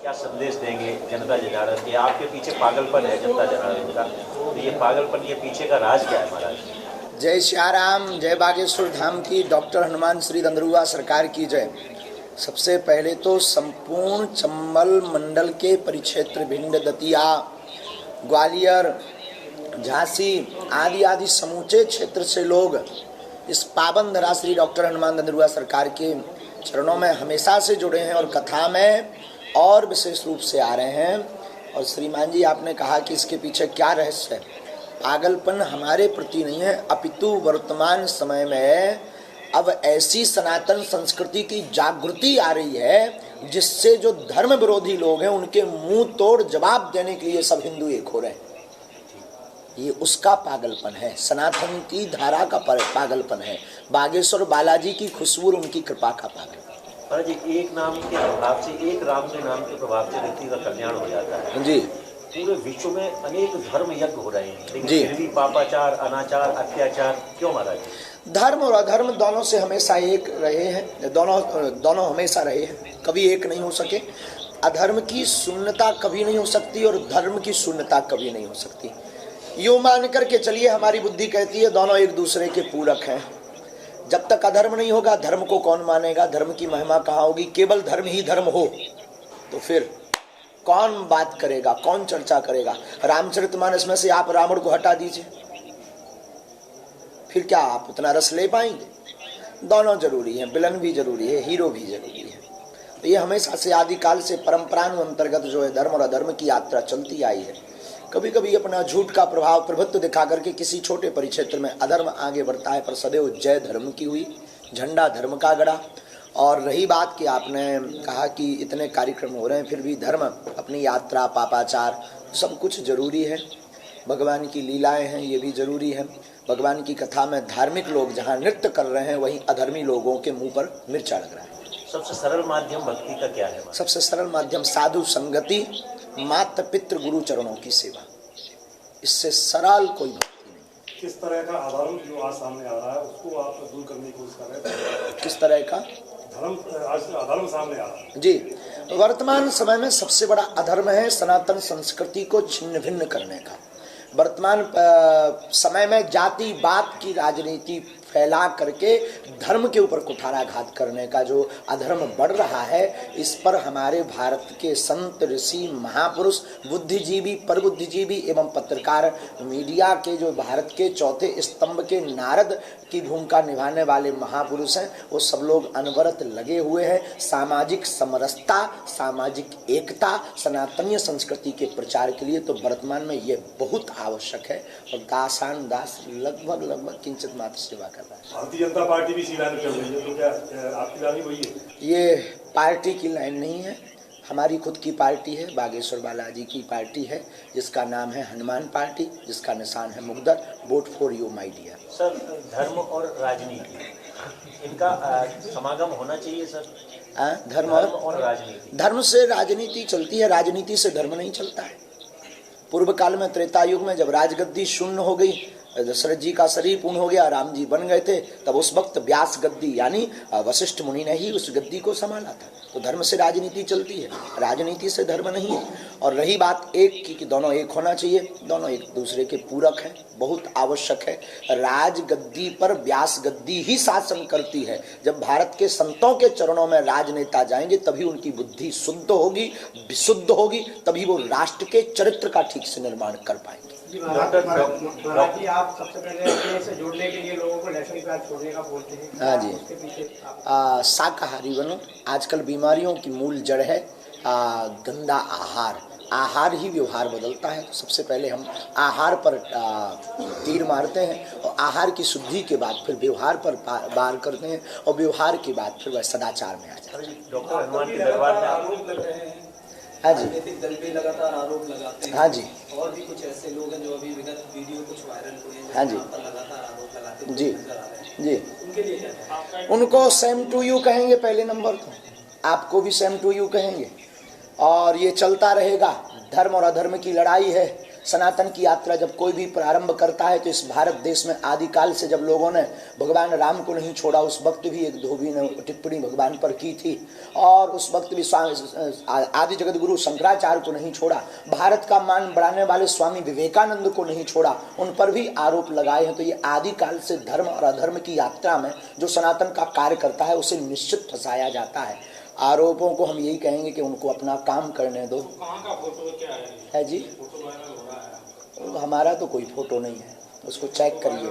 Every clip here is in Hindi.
क्या संदेश देंगे जनता जनार्दन के? आपके पीछे पागलपन है जनता जनार्दन का, तो ये पागलपन, ये पीछे का राज क्या है महाराज? जय श्याराम, जय बागेश्वर धाम की, डॉक्टर हनुमान श्री दंदरुआ सरकार की जय। सबसे पहले तो संपूर्ण चंबल मंडल के परिक्षेत्र भिंड, दतिया, ग्वालियर, झांसी आदि आदि समूचे क्षेत्र से लोग इस पावन धरा श्री डॉक्टर हनुमान दंदरुआ सरकार के चरणों में हमेशा से जुड़े हैं और कथा में और विशेष रूप से आ रहे हैं। और श्रीमान जी, आपने कहा कि इसके पीछे क्या रहस्य है। पागलपन हमारे प्रति नहीं है, अपितु वर्तमान समय में अब ऐसी सनातन संस्कृति की जागृति आ रही है जिससे जो धर्म विरोधी लोग हैं उनके मुंह तोड़ जवाब देने के लिए सब हिंदू एक हो रहे हैं। ये उसका पागलपन है, सनातन की धारा का पागलपन है, बागेश्वर बालाजी की खुशबू, उनकी कृपा का पागलपन। महाराज जी, एक नाम के प्रभाव से, एक राम के नाम के प्रभाव से व्यक्ति का कल्याण हो जाता है जी। पूरे विश्व में अनेक धर्म यज्ञ हो रहे हैं, लेकिन फिर भी पापाचार, अनाचार, अत्याचार क्यों महाराज? धर्म और अधर्म दोनों से हमेशा एक रहे हैं, दोनों हमेशा रहे हैं, कभी एक नहीं हो सके। अधर्म की शून्यता कभी नहीं हो सकती और धर्म की शून्यता कभी नहीं हो सकती। यूं मान करके चलिए, हमारी बुद्धि कहती है दोनों एक दूसरे के पूरक हैं। जब तक अधर्म नहीं होगा धर्म को कौन मानेगा, धर्म की महिमा कहाँ होगी? केवल धर्म ही धर्म हो तो फिर कौन बात करेगा, कौन चर्चा करेगा? रामचरितमानस में से आप रावण को हटा दीजिए, फिर क्या आप उतना रस ले पाएंगे? दोनों जरूरी हैं, विलन भी जरूरी है, हीरो भी जरूरी है। तो ये हमेशा से आदिकाल से परंपरानुअंतर्गत जो है धर्म और अधर्म की यात्रा चलती आई है। कभी कभी अपना झूठ का प्रभाव प्रभुत्व दिखा करके किसी छोटे परिक्षेत्र में अधर्म आगे बढ़ता है, पर सदैव जय धर्म की हुई, झंडा धर्म का गड़ा। और रही बात कि आपने कहा कि इतने कार्यक्रम हो रहे हैं फिर भी धर्म, अपनी यात्रा, पापाचार, सब कुछ जरूरी है। भगवान की लीलाएं हैं, ये भी जरूरी है। भगवान की कथा में धार्मिक लोग जहाँ नृत्य कर रहे हैं वहीं अधर्मी लोगों के मुंह पर मिर्चा लग रहा है। सबसे सरल माध्यम भक्ति का क्या है? सबसे सरल माध्यम साधु संगति, माता पितृ गुरु चरणों की सेवा, इससे सरल कोई भक्ति नहीं। किस तरह का अधर्म जो आज सामने आ रहा है उसको आप दूर करने की कोशिश कर रहे हैं? किस तरह का धर्म आज अधर्म सामने आ रहा है जी? वर्तमान समय में सबसे बड़ा अधर्म है सनातन संस्कृति को छिन्न भिन्न करने का। वर्तमान समय में जातिवाद की राजनीति फैला करके धर्म के ऊपर कुठाराघात करने का जो अधर्म बढ़ रहा है, इस पर हमारे भारत के संत, ऋषि, महापुरुष, बुद्धिजीवी, परबुद्धिजीवी एवं पत्रकार, मीडिया के जो भारत के चौथे स्तंभ के नारद की भूमिका निभाने वाले महापुरुष हैं, वो सब लोग अनवरत लगे हुए हैं सामाजिक समरसता, सामाजिक एकता, सनातनीय संस्कृति के प्रचार के लिए। तो वर्तमान में ये बहुत आवश्यक है और दासान दास लगभग किंचित मात्र सेवा कर रहा है। भारतीय जनता पार्टी भी इसी लाइन में चल रही है, तो क्या आपकी लाइन वही है? ये पार्टी की लाइन नहीं है, हमारी खुद की पार्टी है, बागेश्वर बालाजी की पार्टी है, जिसका नाम है हनुमान पार्टी, जिसका निशान है मुगदर। Vote for you my dear. Sir, धर्म और राजनीति, इनका समागम होना चाहिए सर। धर्म और राजनीति, धर्म से राजनीति चलती है, राजनीति से धर्म नहीं चलता है। पूर्व काल में त्रेता युग में जब राजगद्दी शून्य हो गई, दशरथ जी का शरीर पूर्ण हो गया, राम जी बन गए थे, तब उस वक्त व्यास गद्दी यानी वशिष्ठ मुनि ने ही उस गद्दी को संभाला था। तो धर्म से राजनीति चलती है, राजनीति से धर्म नहीं है। और रही बात एक की कि दोनों एक होना चाहिए, दोनों एक दूसरे के पूरक हैं, बहुत आवश्यक है। राजगद्दी पर व्यास गद्दी ही शासन करती है। जब भारत के संतों के चरणों में राजनेता जाएंगे तभी उनकी बुद्धि शुद्ध होगी, विशुद्ध होगी, तभी वो राष्ट्र के चरित्र का ठीक से निर्माण कर पाएंगे। आप सबसे पहले से जोड़ने के लिए लोगों को लहसुन प्याज छोड़ने का बोलते हैं। हाँ जी, शाकाहारी बनो। आजकल बीमारियों की मूल जड़ है गंदा आहार। आहार ही व्यवहार बदलता है। तो सबसे पहले हम आहार पर तीर मारते हैं और आहार की शुद्धि के बाद फिर व्यवहार पर वार करते हैं और व्यवहार के बाद फिर वह सदाचार में आ जाते हैं। डॉक्टर हनुमान के दरबार में आरोप लग रहे हैं, हाँ जी, राजनीतिक दल भी लगातार आरोप लगाते हैं। हाँ जी, और भी कुछ ऐसे लोग हैं जो अभी विगत वीडियो कुछ वायरल हुए हैं, हाँ जी, लगातार आरोप लगाते हैं जी जी। उनके लिए क्या? उनको सेम टू यू कहेंगे पहले नंबर तो, आपको भी सेम टू यू कहेंगे और ये चलता रहेगा। धर्म और अधर्म की लड़ाई है। सनातन की यात्रा जब कोई भी प्रारंभ करता है तो इस भारत देश में आदिकाल से जब लोगों ने भगवान राम को नहीं छोड़ा, उस वक्त भी एक धोबी ने टिप्पणी भगवान पर की थी, और उस वक्त भी आदि जगत गुरु शंकराचार्य को नहीं छोड़ा, भारत का मान बढ़ाने वाले स्वामी विवेकानंद को नहीं छोड़ा, उन पर भी आरोप लगाए हैं। तो ये आदिकाल से धर्म और अधर्म की यात्रा में जो सनातन का कार्य करता है उसे निश्चित फंसाया जाता है। आरोपों को हम यही कहेंगे कि उनको अपना काम करने दो। कहाँ का फोटो क्या है जी? फोटो वायरल हो रहा है। हमारा तो कोई फोटो नहीं है, उसको चेक करिए,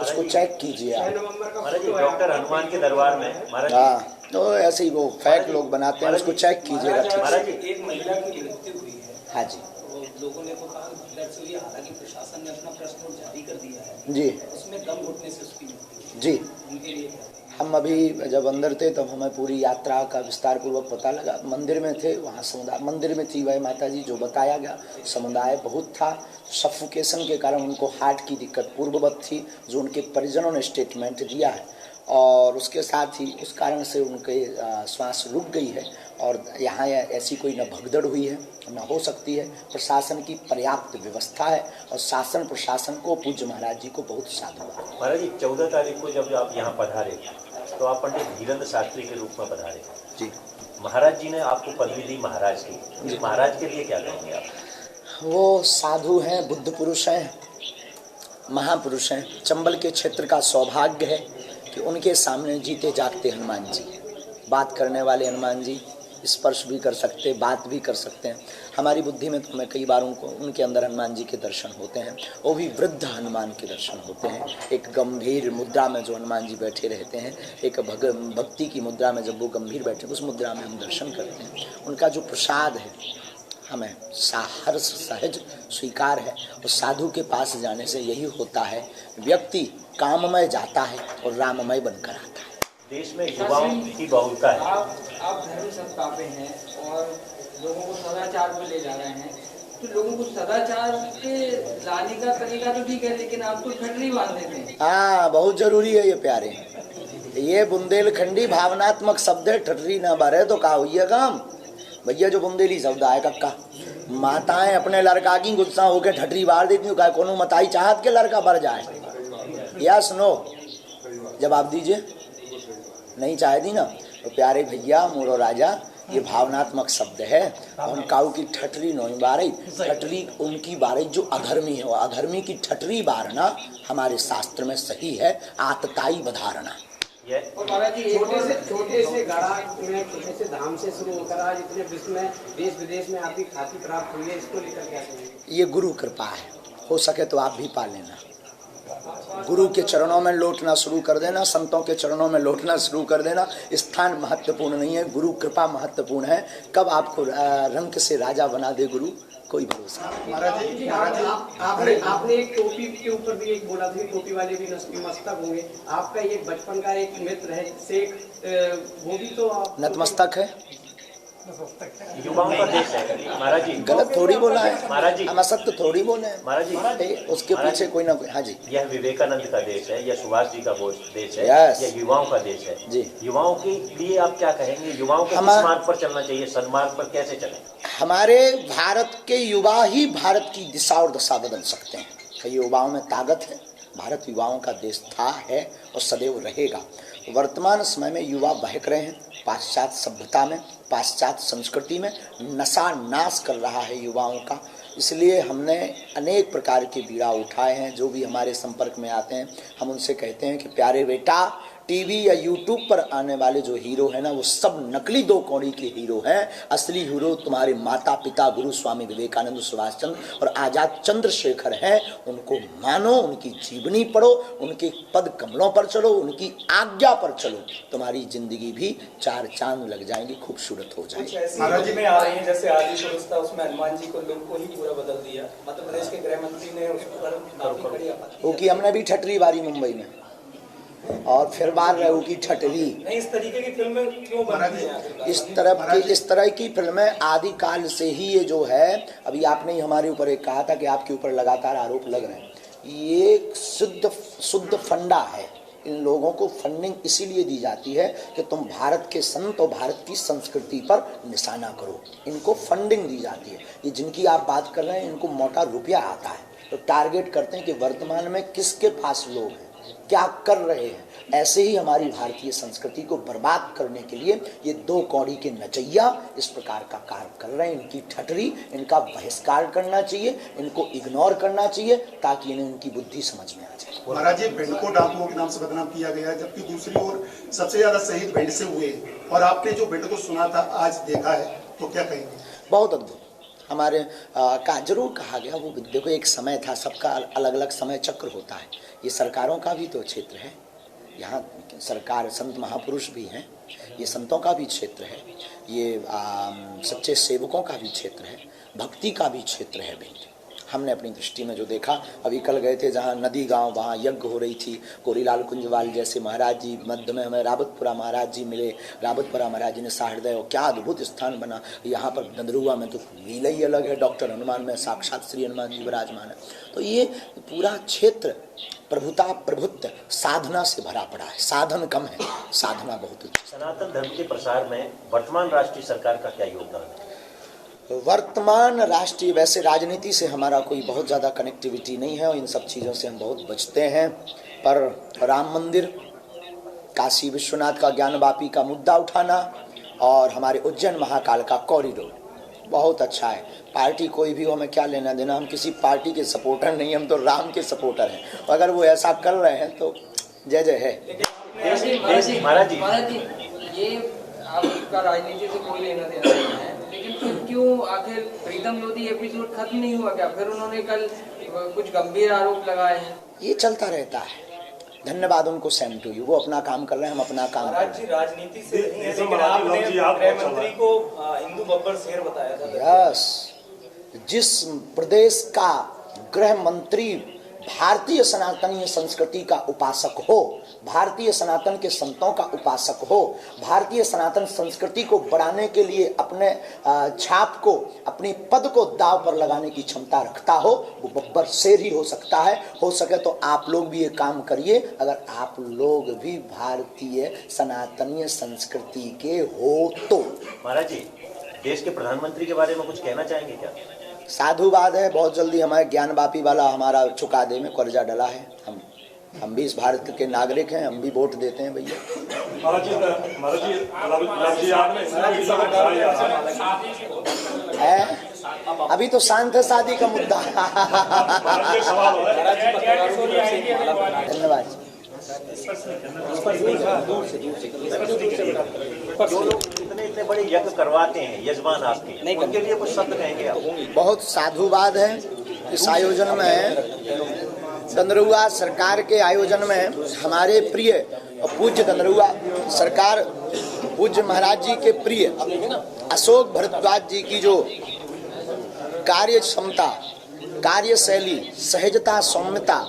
उसको चेक कीजिए आप। महाराज जी डॉक्टर हनुमान के दरबार में महाराज हाँ, तो ऐसे ही वो फैक लोग बनाते हैं, उसको चेक कीजिएगा ठीक महाराज से। जी एक महिला की मृत्यु हुई है। हाँ जी तो लोगों ने तो कहा भगदड़ से हुई, हालांकि प्रशासन ने अपना प्रेस नोट जारी कर दिया है, जी उसमें दम घुटने से उसकी मृत्यु हुई। जी। उनके लिए क्या? हम अभी जब अंदर थे तब हमें पूरी यात्रा का विस्तार पूर्वक पता लगा। मंदिर में थे, वहाँ समुदाय मंदिर में थी वह माता जी जो बताया गया, समुदाय बहुत था। सफोकेशन के कारण उनको हार्ट की दिक्कत पूर्ववत थी, जो उनके परिजनों ने स्टेटमेंट दिया है, और उसके साथ ही उस कारण से उनके श्वास रुक गई है। और यहाँ ऐसी कोई न भगदड़ हुई है न हो सकती है। प्रशासन की पर्याप्त व्यवस्था है और शासन प्रशासन को, पूज्य महाराज जी को बहुत साधुवाद। महाराज जी 14 तारीख को जब आप यहाँ पधारे तो आप पंडित धीरेन्द्र शास्त्री के रूप में पधारे जी। महाराज जी ने आपको पदवी दी महाराज की, महाराज के लिए क्या कहेंगे आप? वो साधु हैं, बुद्ध पुरुष हैं, महापुरुष हैं। चंबल के क्षेत्र का सौभाग्य है कि उनके सामने जीते जागते हनुमान जी, बात करने वाले हनुमान जी, स्पर्श भी कर सकते, बात भी कर सकते हैं। हमारी बुद्धि में तो हमें कई बार उनके अंदर हनुमान जी के दर्शन होते हैं, वो भी वृद्ध हनुमान के दर्शन होते हैं। एक गंभीर मुद्रा में जो हनुमान जी बैठे रहते हैं, एक भक्ति की मुद्रा में जब वो गंभीर बैठे, उस मुद्रा में हम दर्शन करते हैं। उनका जो प्रसाद है हमें हर्ष सहज स्वीकार है। और साधु के पास जाने से यही होता है, व्यक्ति काममय जाता है और राममय बनकर आता है। देश में युवाओं की बहुलता है। आप धर्म संस्थापक हैं और लोगों को सदाचार पे ले जा रहे हैं, तो लोगों को सदाचार पे लाने का तरीका तो ठीक है, लेकिन आप तो ठटरी बांध देते हैं। हाँ, बहुत जरूरी है ये प्यारे। ये बुंदेलखंडी भावनात्मक शब्द है, ठटरी ना भरे तो का हुई काम भैया। जो बुंदेली शब्द आए कक्का, माताएं अपने लड़का की गुस्सा होकर ठटरी बार देती हूँ, क्या कोनो मताई चाहत के लड़का भर जाए? या सुनो, जवाब दीजिए। नहीं चाहती ना, तो प्यारे भैया मोरो राजा, ये भावनात्मक शब्द है। उनकाऊ की ठटरी नहीं बारी, ठटरी उनकी बारी जो अधर्मी है, अधर्मी की ठटरी बारना हमारे शास्त्र में सही है, आतताई बधारना। और महाराज जी छोटे से गढ़ा में, छोटे से धाम से शुरू होकर आज इतने विश्व में, देश विदेश में आपकी ख्याति प्राप्त हुई है, इसको लेकर क्या कहेंगे? ये गुरु कृपा है, हो सके तो आप भी पा लेना। गुरु के चरणों में लौटना शुरू कर देना, संतों के चरणों में लौटना शुरू कर देना। स्थान महत्वपूर्ण नहीं है, गुरु कृपा महत्वपूर्ण है। कब आपको रंक से राजा बना दे गुरु, कोई भरोसा नहीं। आपने एक टोपी के ऊपर भी एक बोला था, टोपी वाले भी नतमस्तक होंगे। आपका एक बचपन का एक मित्र है शेख, वो भी तो आप नतमस्तक है। युवाओं का देश है महाराज जी। गलत थोड़ी बोला है महाराज जी, हम असत्य थोड़ी बोले हैं महाराज जी। उसके पीछे कोई ना कोई। हाँ जी, यह विवेकानंद का देश है, यह सुभाष जी का देश है, Yes. यह युवाओं का देश है जी। युवाओं के लिए आप क्या कहेंगे? युवाओं को किस मार्ग पर चलना चाहिए, सन्मार्ग पर कैसे चलें? हमारे भारत के युवा ही भारत की दिशा और दशा बदल सकते हैं। कई युवाओं में ताकत है। भारत युवाओं का देश था, है और सदैव रहेगा। वर्तमान समय में युवा बहक रहे हैं पाश्चात्य सभ्यता में, पाश्चात्य संस्कृति में, नशा नाश कर रहा है युवाओं का। इसलिए हमने अनेक प्रकार के बीड़ा उठाए हैं। जो भी हमारे संपर्क में आते हैं हम उनसे कहते हैं कि प्यारे बेटा, टीवी या यूट्यूब पर आने वाले जो हीरो है ना, वो सब नकली दो कौड़ी के हीरो हैं। असली हीरो तुम्हारे माता पिता गुरु स्वामी विवेकानंद, सुभाष चंद्र और आजाद चंद्रशेखर हैं। उनको मानो, उनकी जीवनी पढ़ो, उनके पद कमलों पर चलो, उनकी आज्ञा पर चलो, तुम्हारी जिंदगी भी चार चांद लग जाएंगी, खूबसूरत हो जाएगी। महाराज जी में आ रही है, जैसे आदि पुरुष था उसमें हनुमान जी को लोग को ही पूरा बदल दिया। मध्य प्रदेश के गृह मंत्री ने उस पर काफी कड़ी आपत्ति वो की हमने भी ठटरी बारी मुंबई में, और फिर बार रहू की ठटरी। नहीं, इस तरीके की फिल्में क्यों बनती हैं? इस तरह की फिल्में आदिकाल से ही ये जो है, अभी आपने ही हमारे ऊपर एक कहा था कि आपके ऊपर लगातार आरोप लग रहे हैं, ये शुद्ध फंडा है। इन लोगों को फंडिंग इसीलिए दी जाती है कि तुम भारत के संत और भारत की संस्कृति पर निशाना करो, इनको फंडिंग दी जाती है। ये जिनकी आप बात कर रहे हैं इनको मोटा रुपया आता है, तो टारगेट करते हैं कि वर्तमान में किसके पास लोग हैं, क्या कर रहे हैं। ऐसे ही हमारी भारतीय संस्कृति को बर्बाद करने के लिए ये दो कौड़ी के नचैया इस प्रकार का कार्य कर रहे हैं। इनकी ठटरी, इनका बहिष्कार करना चाहिए, इनको इग्नोर करना चाहिए ताकि इन्हें इनकी बुद्धि समझ में आ जाए। महाराज जी, भिंड को डाकुओं के नाम से बदनाम किया गया है, जबकि दूसरी ओर सबसे ज्यादा शहीद भिंड से हुए, और आपने जो भिंड को सुना था आज देखा है, तो क्या कहेंगे? बहुत अद्भुत। हमारे का जरूर कहा गया, वो देखो एक समय था, सबका अलग अलग समय चक्र होता है। ये सरकारों का भी तो क्षेत्र है, यहाँ सरकार संत महापुरुष भी हैं, ये संतों का भी क्षेत्र है, ये सच्चे सेवकों का भी क्षेत्र है, भक्ति का भी क्षेत्र है भिंड। हमने अपनी दृष्टि में जो देखा, अभी कल गए थे जहाँ नदी गांव, वहाँ यज्ञ हो रही थी, कोरीलाल कुंजवाल जैसे महाराज जी, मध्य में हमें रावतपुरा महाराज जी मिले, रावतपुरा महाराज जी ने सहृदय, और क्या अद्भुत स्थान बना। यहाँ पर दंदरुआ में तो लीला ही अलग है, डॉक्टर हनुमान में साक्षात श्री हनुमान जी विराजमान है। तो ये पूरा क्षेत्र प्रभुता प्रभुत्व साधना से भरा पड़ा है, साधन कम है, साधना बहुत है। सनातन धर्म के प्रसार में वर्तमान राष्ट्रीय सरकार का क्या योगदान है? वर्तमान राष्ट्रीय, वैसे राजनीति से हमारा कोई बहुत ज़्यादा कनेक्टिविटी नहीं है और इन सब चीज़ों से हम बहुत बचते हैं, पर राम मंदिर, काशी विश्वनाथ का ज्ञानवापी का मुद्दा उठाना और हमारे उज्जैन महाकाल का कॉरिडोर बहुत अच्छा है। पार्टी कोई भी हो, हमें क्या लेना देना, हम किसी पार्टी के सपोर्टर नहीं, हम तो राम के सपोर्टर हैं। अगर वो ऐसा कर रहे हैं तो जय जय है। महाराज जी, ये आपका राजनीति से कोई लेना देना नहीं है, लेकिन फिर क्यों आखिर प्रीतम लोधी एपिसोड खत्म नहीं हुआ क्या? फिर उन्होंने कल कुछ गंभीर आरोप लगाए हैं। ये चलता रहता है, धन्यवाद उनको, सेम टू यू। वो अपना काम कर रहे हैं, हम अपना काम कर रहे हैं। राजनीति से नहीं है, लेकिन आपने गृह मंत्री को हिंदू बब्बर शेर बताया था। यस, जिस प्रदेश का गृह मंत्री भारतीय सनातनीय संस्कृति का उपासक हो, भारतीय सनातन के संतों का उपासक हो, भारतीय सनातन संस्कृति को बढ़ाने के लिए अपने छाप को, अपनी पद को दाव पर लगाने की क्षमता रखता हो, वो बब्बर शेर ही हो सकता है। हो सके तो आप लोग भी ये काम करिए, अगर आप लोग भी भारतीय सनातनीय संस्कृति के हो तो। महाराज जी, देश के प्रधानमंत्री के बारे में कुछ कहना चाहेंगे क्या? साधुवाद है, बहुत जल्दी हमारे ज्ञानवापी वाला हमारा चुकादे में कर्जा डला है। हम भी इस भारत के नागरिक हैं, हम भी वोट देते हैं भैया। अभी तो शांत है शादी का मुद्दा। धन्यवाद। जो लोग इतने बड़े यज्ञ करवाते हैं, यजमान आपके, उनके लिए कुछ शब्द कहेंगे आप? बहुत साधुवाद है इस आयोजन में, दंदरुआ सरकार के आयोजन में हमारे प्रिय और पूज्य दंदरुआ सरकार, पूज्य महाराज जी के प्रिय अशोक भारद्वाज जी की जो कार्य क्षमता, कार्यशैली, सहजता, सौम्यता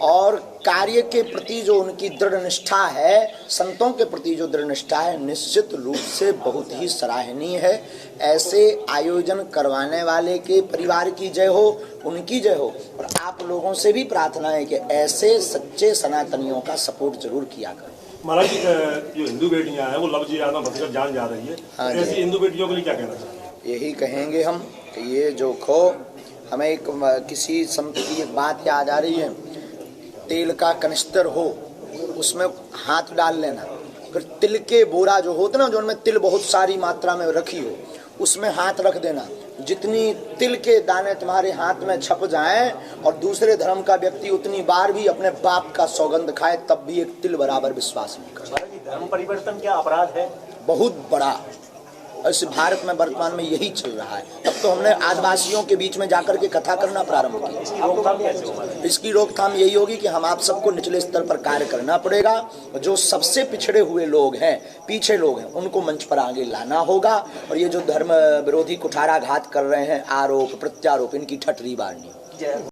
और कार्य के प्रति जो उनकी दृढ़ निष्ठा है, संतों के प्रति जो दृढ़ निष्ठा है, निश्चित रूप से बहुत ही सराहनीय है। ऐसे आयोजन करवाने वाले के परिवार की जय हो, उनकी जय हो। और आप लोगों से भी प्रार्थना है कि ऐसे सच्चे सनातनियों का सपोर्ट जरूर किया करें। महाराज जी, जो हिंदू बेटियां हैं वो लव जिहाद में जान जा रही है, हाँ, ऐसी हिंदू बेटियों के लिए क्या कहना चाहिए? यही कहेंगे हम कि ये जो खो, हमें एक किसी संत की एक बात याद आ रही है, तेल का कनिस्तर हो उसमें हाथ डाल लेना, फिर तिल के बोरा जो होते ना, जो उनमें तिल बहुत सारी मात्रा में रखी हो, उसमें हाथ रख देना। जितनी तिल के दाने तुम्हारे हाथ में छप जाएं और दूसरे धर्म का व्यक्ति उतनी बार भी अपने बाप का सौगंध खाए, तब भी एक तिल बराबर विश्वास नहीं कर। धर्म परिवर्तन क्या अपराध है? बहुत बड़ा। इस भारत में वर्तमान में यही चल रहा है। तब तो हमने आदिवासियों के बीच में जाकर के कथा करना प्रारंभ किया। इसकी रोकथाम यही होगी कि हम आप सबको निचले स्तर पर कार्य करना पड़ेगा। जो सबसे पिछड़े हुए लोग हैं, पीछे लोग हैं, उनको मंच पर आगे लाना होगा। और ये जो धर्म विरोधी कुठाराघात कर रहे हैं, आरोप प्रत्यारोप, इनकी ठठरी बारनी होगी।